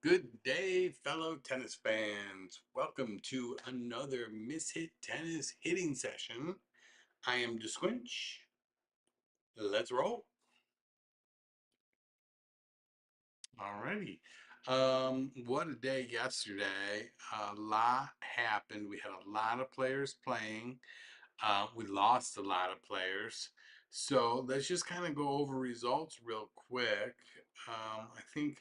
Good day, fellow tennis fans. Welcome to another Mishit Tennis hitting session. I am DeSquinch. Let's roll. Alrighty. What a day yesterday. A lot happened. We had a lot of players playing. We lost a lot of players. So let's just kind of go over results real quick. I think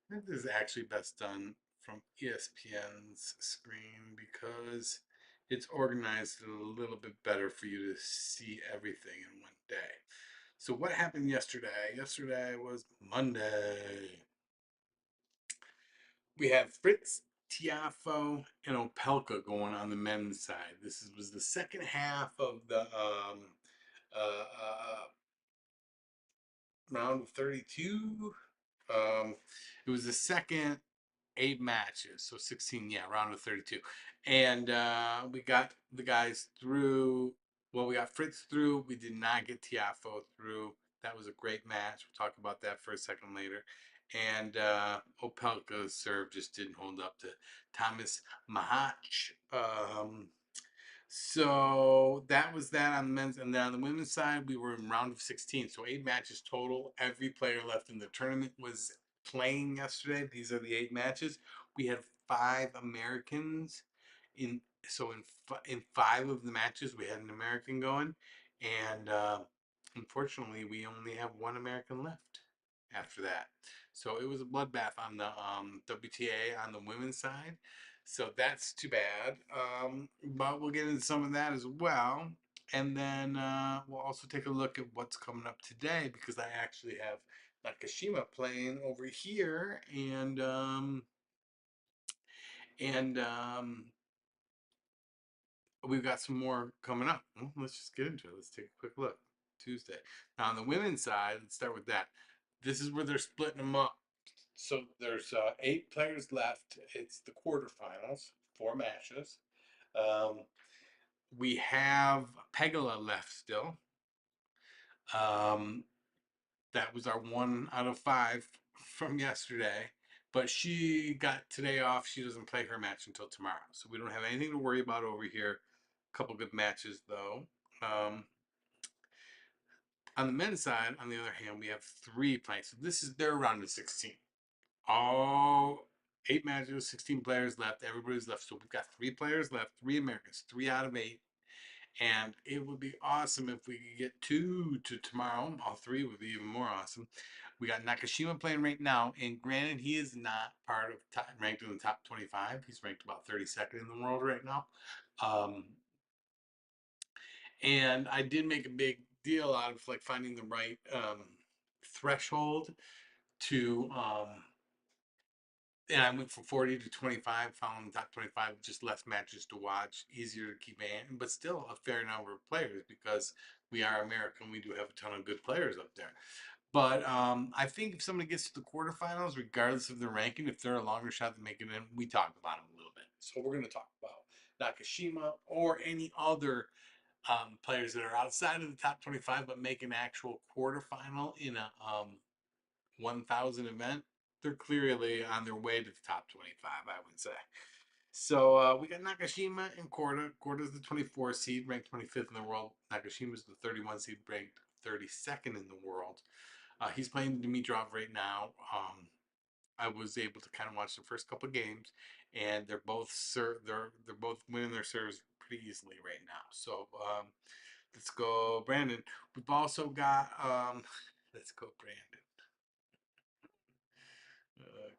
this is actually best done from ESPN's screen because it's organized a little bit better for you to see everything in one day. So what happened yesterday? Yesterday was Monday. We had Fritz, Tiafoe, and Opelka going on the men's side. Was the second half of the round of 32. Um, it was the second 8 matches, so 16, yeah, round of 32. And we got the guys through. Well, we got Fritz through. We did not get Tiafoe through. That was a great match. We'll talk about that for a second later. And Opelka's serve just didn't hold up to Thomas Mahach. So that was that on the men's, and then on the women's side, we were in round of 16, so 8 matches total. Every player left in the tournament was playing yesterday. These are the 8 matches. We had 5 Americans in, so in 5 of the matches we had an American going, and unfortunately, we only have one American left after that. So it was a bloodbath on the WTA on the women's side. So that's too bad. But we'll get into some of that as well. And then we'll also take a look at what's coming up today because I actually have Nakashima playing over here and we've got some more coming up. Well, let's just get into it. Let's take a quick look. Tuesday. Now on the women's side, let's start with that. This is where they're splitting them up. So there's 8 players left. It's the quarterfinals, 4 matches. Um, we have Pegula left still. Um, that was our 1 out of 5 from yesterday. But she got today off. She doesn't play her match until tomorrow. So we don't have anything to worry about over here. A couple good matches, though. Um, on the men's side, on the other hand, we have 3 playing. So this is their round of 16. All 8 matches, 16 players left. Everybody's left. So we've got 3 players left, 3 Americans, 3 out of 8. And it would be awesome if we could get 2 to tomorrow. All 3 would be even more awesome. We got Nakashima playing right now, and granted, he is not part of ranked in the top 25. He's ranked about 32nd in the world right now. Um, and I did make a big deal out of like finding the right threshold to and I went from 40 to 25, found the top 25, just less matches to watch, easier to keep in, but still a fair number of players because we are American. We do have a ton of good players up there. But I think if somebody gets to the quarterfinals, regardless of their ranking, if they're a longer shot to make it in, we talk about them a little bit. So we're going to talk about Nakashima or any other players that are outside of the top 25 but make an actual quarterfinal in a 1,000 event, they're clearly on their way to the top 25, I would say. So we got Nakashima and Korda. Korda's the 24 seed, ranked 25th in the world. Nakashima's the 31 seed, ranked 32nd in the world. He's playing Dimitrov right now. I was able to kind of watch the first couple of games, and they're both winning their serves pretty easily right now. So let's go, Brandon. We've also got let's go, Brandon. Oh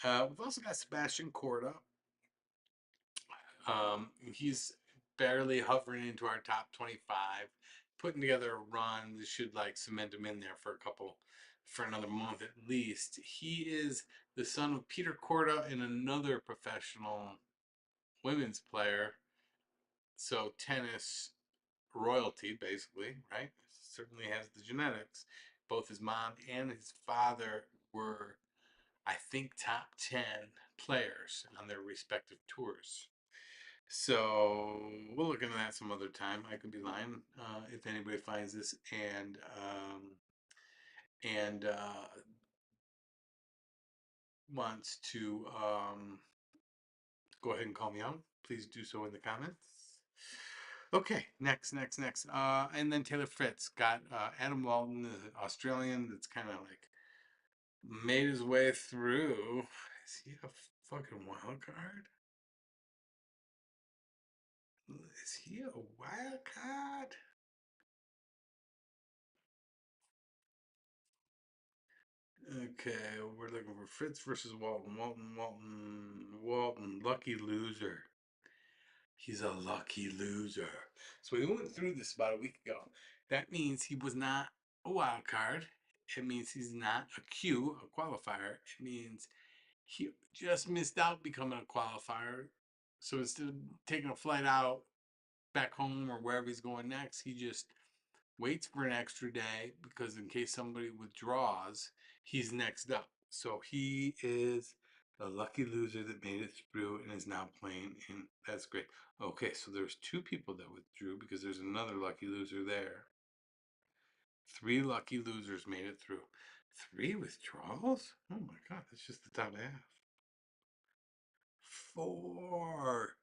God. We've also got Sebastian Corda. He's barely hovering into our top 25, putting together a run that should like cement him in there for another month at least. He is the son of Peter Corda and another professional women's player. So tennis royalty, basically, right? Certainly has the genetics. Both his mom and his father were, I think, top 10 players on their respective tours. So we'll look into that some other time. I could be lying if anybody finds this, and wants to go ahead and call me out, please do so in the comments. Okay, next. And then Taylor Fritz got Adam Walton, the Australian that's kind of like made his way through. Is he a fucking wild card? Is he a wild card? Okay, we're looking for Fritz versus Walton. Walton. Lucky loser. He's a lucky loser. So we went through this about a week ago. That means he was not a wild card. It means he's not a Q, a qualifier. It means he just missed out becoming a qualifier. So instead of taking a flight out back home or wherever he's going next, he just waits for an extra day because in case somebody withdraws, he's next up. So he is the lucky loser that made it through and is now playing, and that's great. Okay, so there's two people that withdrew because there's another lucky loser there. Three lucky losers made it through. Three withdrawals? Oh my god, that's just the top half. Four.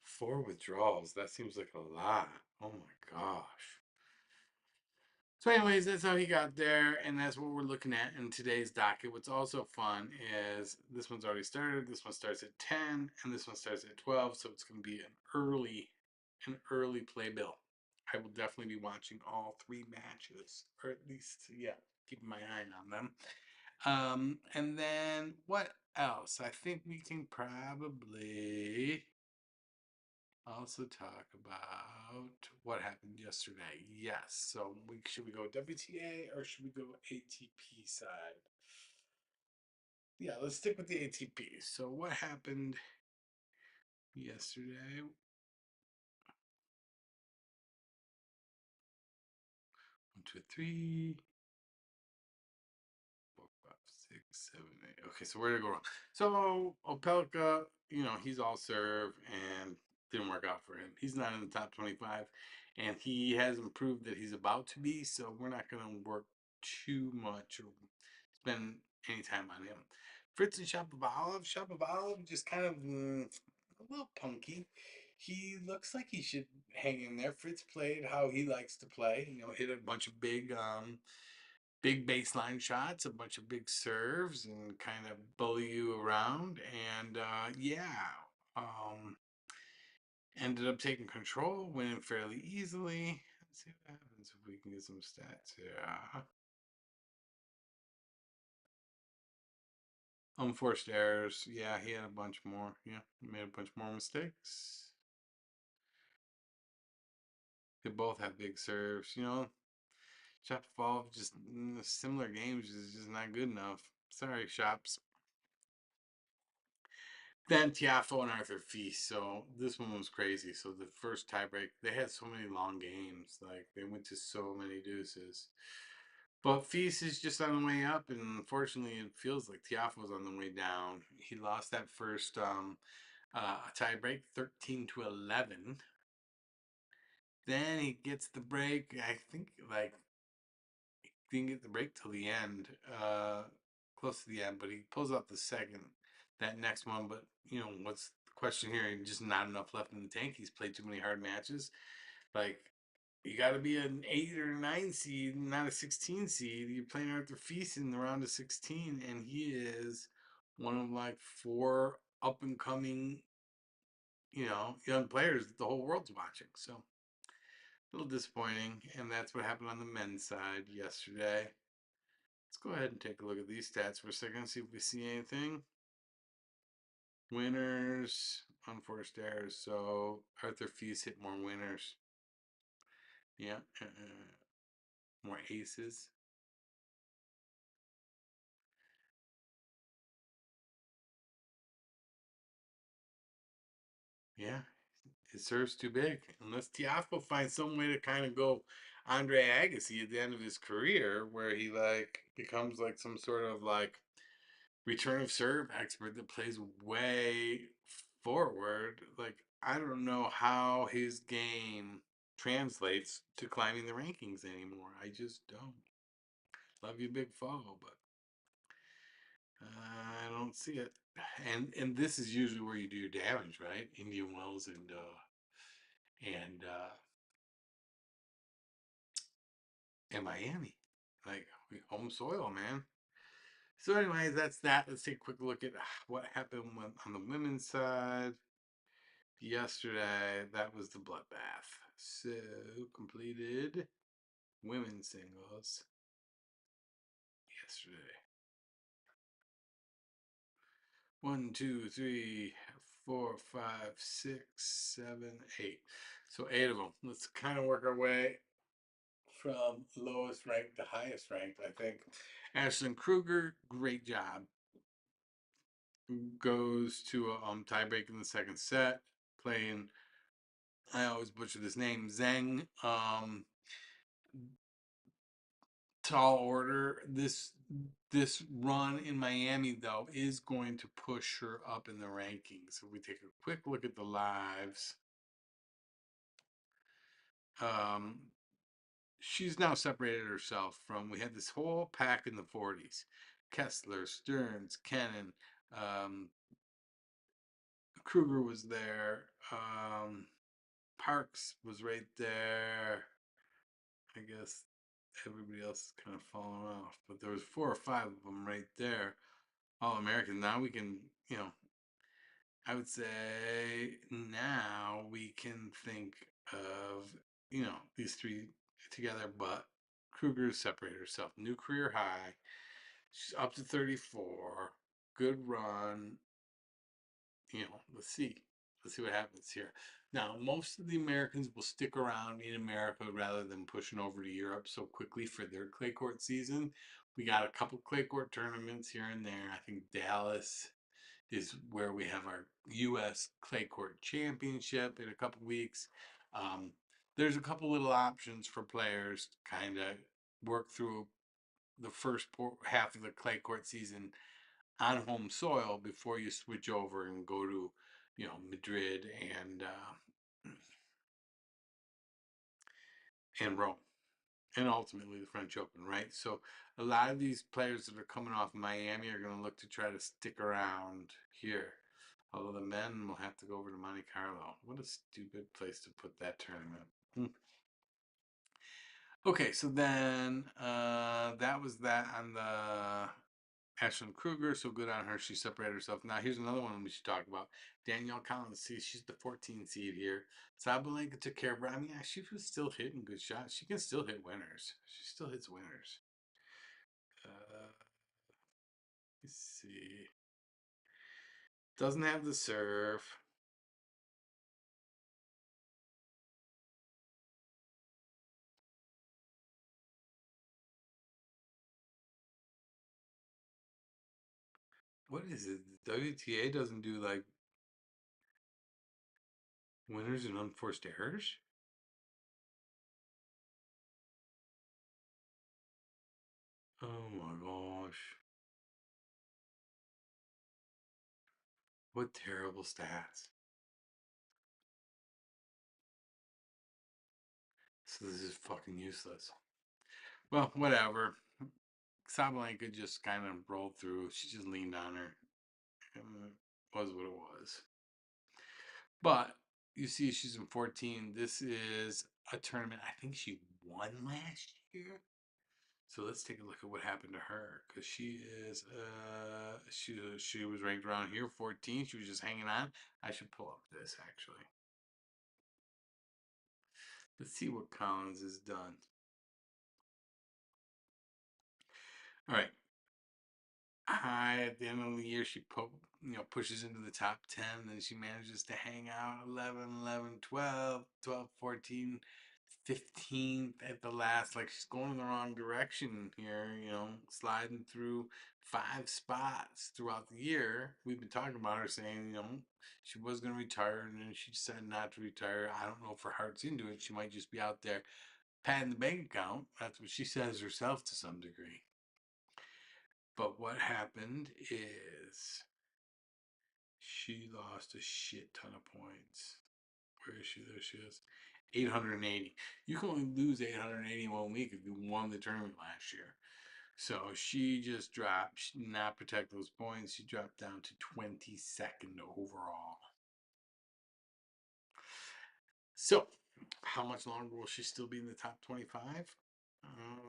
Four withdrawals. That seems like a lot. Oh my gosh. So, anyways, that's how he got there, and that's what we're looking at in today's docket. What's also fun is this one's already started. This one starts at 10, and this one starts at 12. So it's going to be an early playbill. I will definitely be watching all three matches, or at least, yeah, keeping my eye on them. And then what else? I think we can probably also talk about what happened yesterday. Yes. So should we go WTA or should we go ATP side? Yeah, let's stick with the ATP. So what happened yesterday? 1, 2, 3, 4, 5, 6, 7, 8. Okay, so where did I go wrong? So Opelka, he's all serve and didn't work out for him. He's not in the top 25, and he hasn't proved that he's about to be. So we're not going to work too much or spend any time on him. Fritz and Shapovalov just kind of a little punky. He looks like he should hang in there. Fritz played how he likes to play. Hit a bunch of big baseline shots, a bunch of big serves, and kind of bully you around. And ended up taking control, winning fairly easily. Let's see what happens if we can get some stats here. Unforced errors. Yeah, he had a bunch more. Yeah, he made a bunch more mistakes. They both have big serves. Shapovalov just similar games is just not good enough. Sorry, Shops. Then Tiafoe and Arthur Feast. So this one was crazy. So the first tiebreak, they had so many long games. Like they went to so many deuces. But Feast is just on the way up, and unfortunately, it feels like Tiafoe's on the way down. He lost that first tiebreak, 13-11. Then he gets the break. I think like didn't get the break till the end, close to the end, but he pulls out the second, that next one. But what's the question here? Just not enough left in the tank. He's played too many hard matches. Like you got to be an 8 or 9 seed, not a 16 seed. You're playing Arthur Feast in the round of 16, and he is one of like four up and coming, young players that the whole world's watching. So a little disappointing, and that's what happened on the men's side yesterday. Let's go ahead and take a look at these stats for a second, see if we see anything. Winners, unforced errors. So Arthur Feast hit more winners. Yeah, more aces. Yeah, it serves too big. Unless Tiafoe finds some way to kind of go Andre Agassi at the end of his career, where he like becomes like some sort of like return of serve expert that plays way forward. Like I don't know how his game translates to climbing the rankings anymore. I just don't. Love you, Big Foe, but I don't see it. And this is usually where you do your damage, right? Indian Wells and Miami, like home soil, man. So, anyways, that's that. Let's take a quick look at what happened on the women's side yesterday. That was the bloodbath. So, completed women's singles yesterday. 1, 2, 3, 4, 5, 6, 7, 8. So 8 of them. Let's kind of work our way from lowest ranked to highest ranked, I think. Ashlyn Kruger, great job. Goes to a tiebreak in the second set, playing, I always butcher this name, Zheng. Tall order. This run in Miami though is going to push her up in the rankings. If we take a quick look at the lives, um, she's now separated herself from. We had this whole pack in the 40s: Kessler, Stearns, Kennan, um, Kruger was there, Parks was right there. I guess everybody else is kind of falling off, but there was 4 or 5 of them right there, all American. Now we can, I would say now we can think of, these three together, but Kruger separated herself. New career high. She's up to 34. Good run. Let's see. Let's see what happens here. Now, most of the Americans will stick around in America rather than pushing over to Europe so quickly for their clay court season. We got a couple clay court tournaments here and there. I think Dallas is where we have our U.S. Clay Court Championship in a couple weeks. Um, there's a couple little options for players to kind of work through the first half of the clay court season on home soil before you switch over and go to, Madrid and Rome, and ultimately the French Open, right? So a lot of these players that are coming off Miami are going to look to try to stick around here. Although the men will have to go over to Monte Carlo. What a stupid place to put that tournament. Okay, so then that was that on the Ashlyn Kruger. So good on her. She separated herself. Now here's another one we should talk about. Danielle Collins. See, she's the 14 seed here. Sabalenka took care of her. I mean, she was still hitting good shots. She can still hit winners. She still hits winners. Let's see. Doesn't have the serve. What is it? The WTA doesn't do like winners and unforced errors? Oh my gosh. What terrible stats. So this is fucking useless. Well, whatever. Sabalenka just kind of rolled through. She just leaned on her. Was what it was. But you see, she's in 14. This is a tournament I think she won last year. So let's take a look at what happened to her, because she is she was ranked around here 14. She was just hanging on. I should pull up this actually. Let's see what Collins has done. All right. High at the end of the year, she pushes into the top 10, then she manages to hang out 11, 11, 12, 12, 14, 15th at the last. Like she's going in the wrong direction here, sliding through 5 spots throughout the year. We've been talking about her saying, she was going to retire and then she decided not to retire. I don't know if her heart's into it. She might just be out there patting the bank account. That's what she says herself to some degree. But what happened is she lost a shit ton of points. Where is she? There she is. 880. You can only lose 880 1 week if you won the tournament last year. So she just dropped, she did not protect those points. She dropped down to 22nd overall. So, how much longer will she still be in the top 25?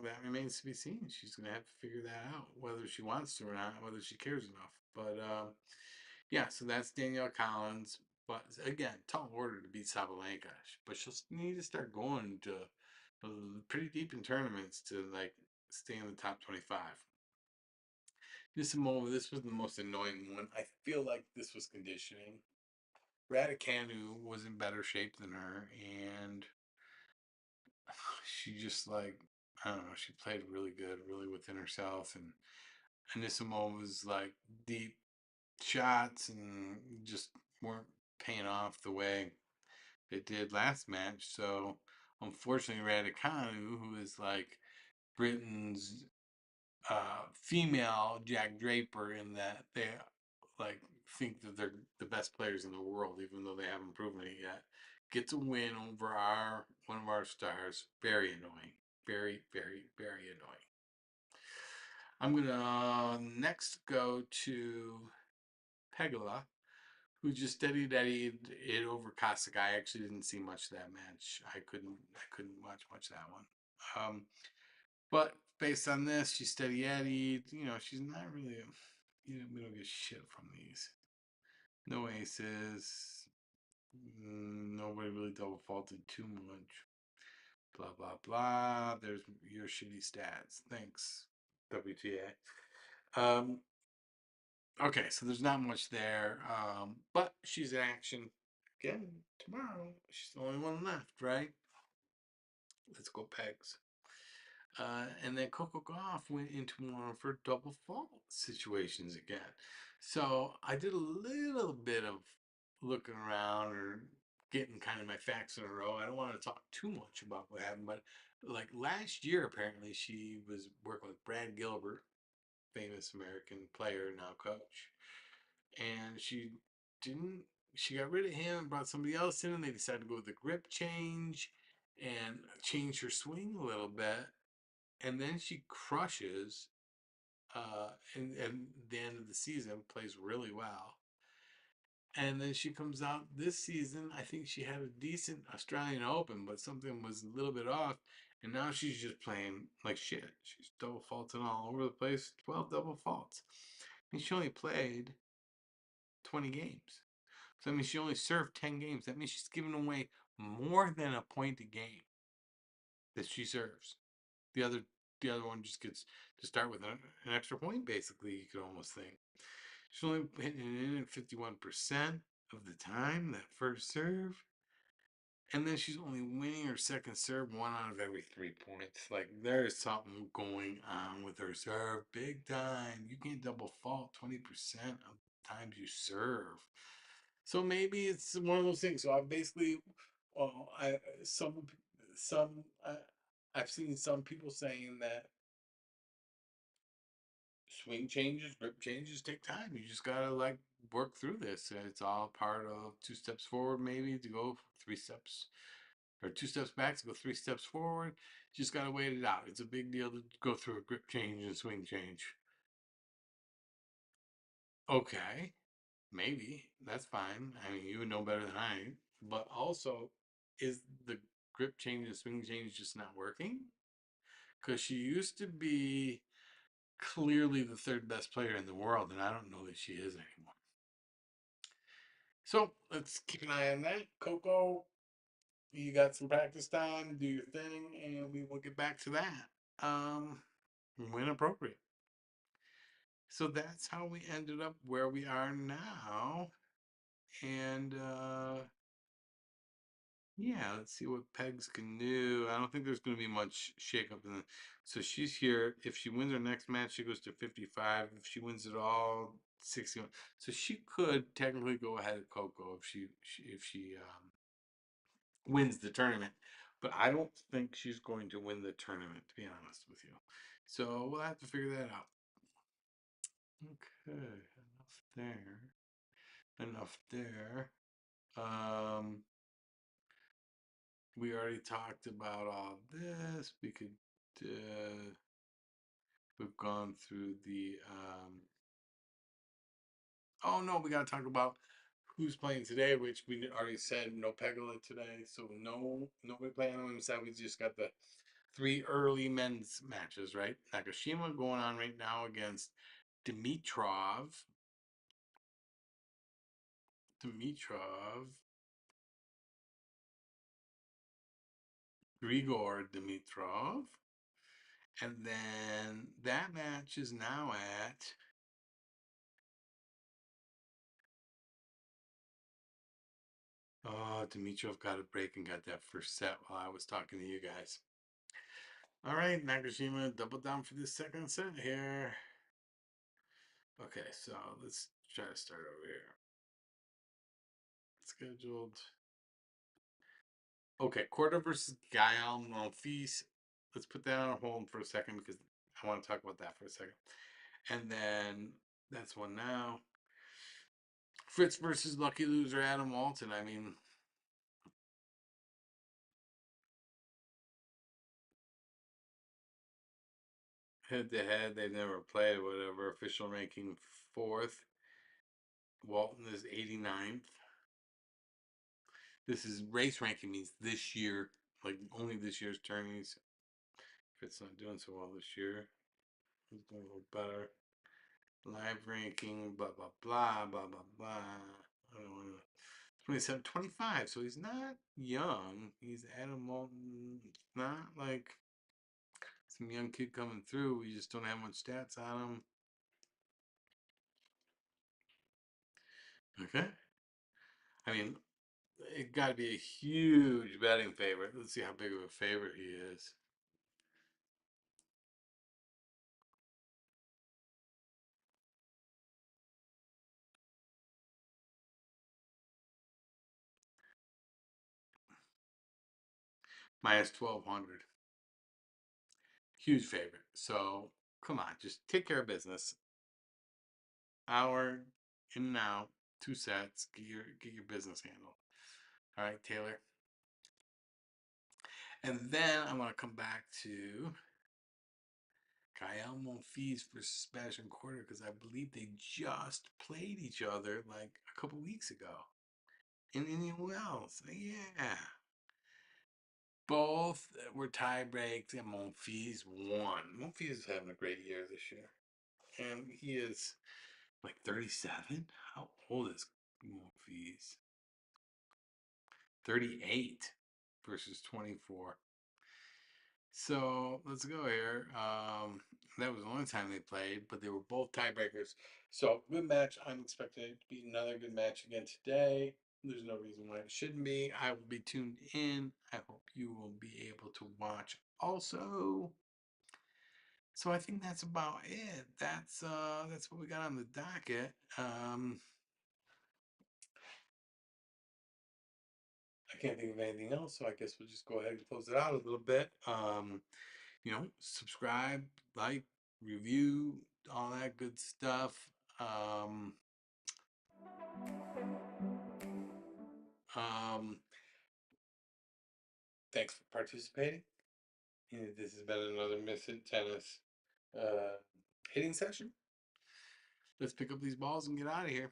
That remains to be seen. She's going to have to figure that out, whether she wants to or not, whether she cares enough. But yeah, so that's Danielle Collins. But again, tall order to beat Sabalenka. But she'll need to start going to pretty deep in tournaments to like stay in the top 25. Anisimova, this was the most annoying one. I feel like this was conditioning. Raducanu was in better shape than her, and she just like I don't know. She played really good, really within herself, and Anisimova was like deep shots and just weren't paying off the way they did last match. So unfortunately, Raducanu, who is like Britain's female Jack Draper, in that they like think that they're the best players in the world, even though they haven't proven it yet. Gets a win over our one of our stars. Very annoying. Very, very, very annoying. I'm gonna next go to Pegula, who just steadied Eddie it over Cossack. I actually didn't see much of that match. I couldn't watch much of that one. But based on this, she's steady Eddie. You know, she's not really. We don't get shit from these. No aces. Nobody really double faulted too much. Blah blah blah. There's your shitty stats. Thanks, WTA. Okay, so there's not much there. But she's in action again tomorrow. She's the only one left, right? Let's go pegs. And then Coco Goff went into one of her double fault situations again. So I did a little bit of looking around or getting kind of my facts in a row. I don't want to talk too much about what happened, but like last year, apparently she was working with Brad Gilbert, famous American player, now coach, and didn't. She got rid of him and brought somebody else in, and they decided to go with the grip change and change her swing a little bit, and then she crushes and the end of the season plays really well, and then she comes out this season. I think she had a decent Australian Open, but something was a little bit off, and now she's just playing like shit. She's double faulting all over the place. 12 double faults, and she only played 20 games. So that means she only served 10 games. That means she's giving away more than a point a game that she serves. The other the other one just gets to start with an extra point, basically, you could almost think. She's only hitting it in at 51% of the time, that first serve. And then she's only winning her second serve 1 out of every 3 points. Like, there's something going on with her serve big time. You can't double fault 20% of the times you serve. So maybe it's one of those things. So I basically, well, some, I've seen some people saying that swing changes, grip changes take time. You just gotta like work through this. It's all part of 2 steps forward, maybe to go 3 steps, or 2 steps back to go 3 steps forward. You just gotta wait it out. It's a big deal to go through a grip change and swing change. Okay, maybe that's fine. I mean, you would know better than I. But also, is the grip change and swing change just not working? Because she used to be clearly the third best player in the world, and I don't know that she is anymore. So let's keep an eye on that. Coco, you got some practice time, do your thing, and we will get back to that when appropriate. So that's how we ended up where we are now. And yeah, let's see what Pegs can do. I don't think there's going to be much shakeup in the. So she's here. If she wins her next match, she goes to 55. If she wins it all, 61. So she could technically go ahead of Coco if she wins the tournament. But I don't think she's going to win the tournament, to be honest with you. So we'll have to figure that out. Okay, enough there. Enough there. Um, we already talked about all this. We could. We've gone through the. Oh no, we got to talk about who's playing today, which we already said no Pegula today, so nobody playing on him. We just got the three early men's matches, right? Nakashima going on right now against Dimitrov. Grigor Dimitrov. And then that match is now at oh, Dimitrov got a break and got that first set while I was talking to you guys. All right, Nakashima, double down for this second set here. Okay, so let's try to start over here. Scheduled. Okay, Corda versus Gael Monfils. Let's put that on hold for a second because I want to talk about that for a second. And then that's one now. Fritz versus lucky loser Adam Walton. I mean, head to head, they've never played, whatever. Official ranking fourth. Walton is 89th. This is race ranking, means this year, like only this year's tourneys. Fritz not doing so well this year. He's doing a little better. Live ranking, blah, blah, blah, blah, blah, blah. I don't want to. 27, 25, so he's not young. He's Adam Moulton. It's not like some young kid coming through. We just don't have much stats on him. Okay. I mean, it got to be a huge betting favorite. Let's see how big of a favorite he is. Minus 1,200. Huge favorite. So come on, just take care of business. Hour in and out, two sets. Get your business handled. All right, Taylor. And then I want to come back to Gael Monfils versus Sebastian Corda because I believe they just played each other like a couple weeks ago in Indian Wells. Yeah. Both were tie breaks and Monfils won. Monfils is having a great year this year. And he is like 37? How old is Monfils? 38 versus 24. So let's go here. That was the only time they played, but they were both tiebreakers. So good match. I'm expecting it to be another good match again today. There's no reason why it shouldn't be. I will be tuned in. I hope you will be able to watch also. So I think that's about it. That's what we got on the docket. I can't think of anything else, so I guess we'll just go ahead and close it out a little bit. Subscribe, like, review, all that good stuff. Um, um, Thanks for participating. This has been another Miss It Tennis hitting session. Let's pick up these balls and get out of here.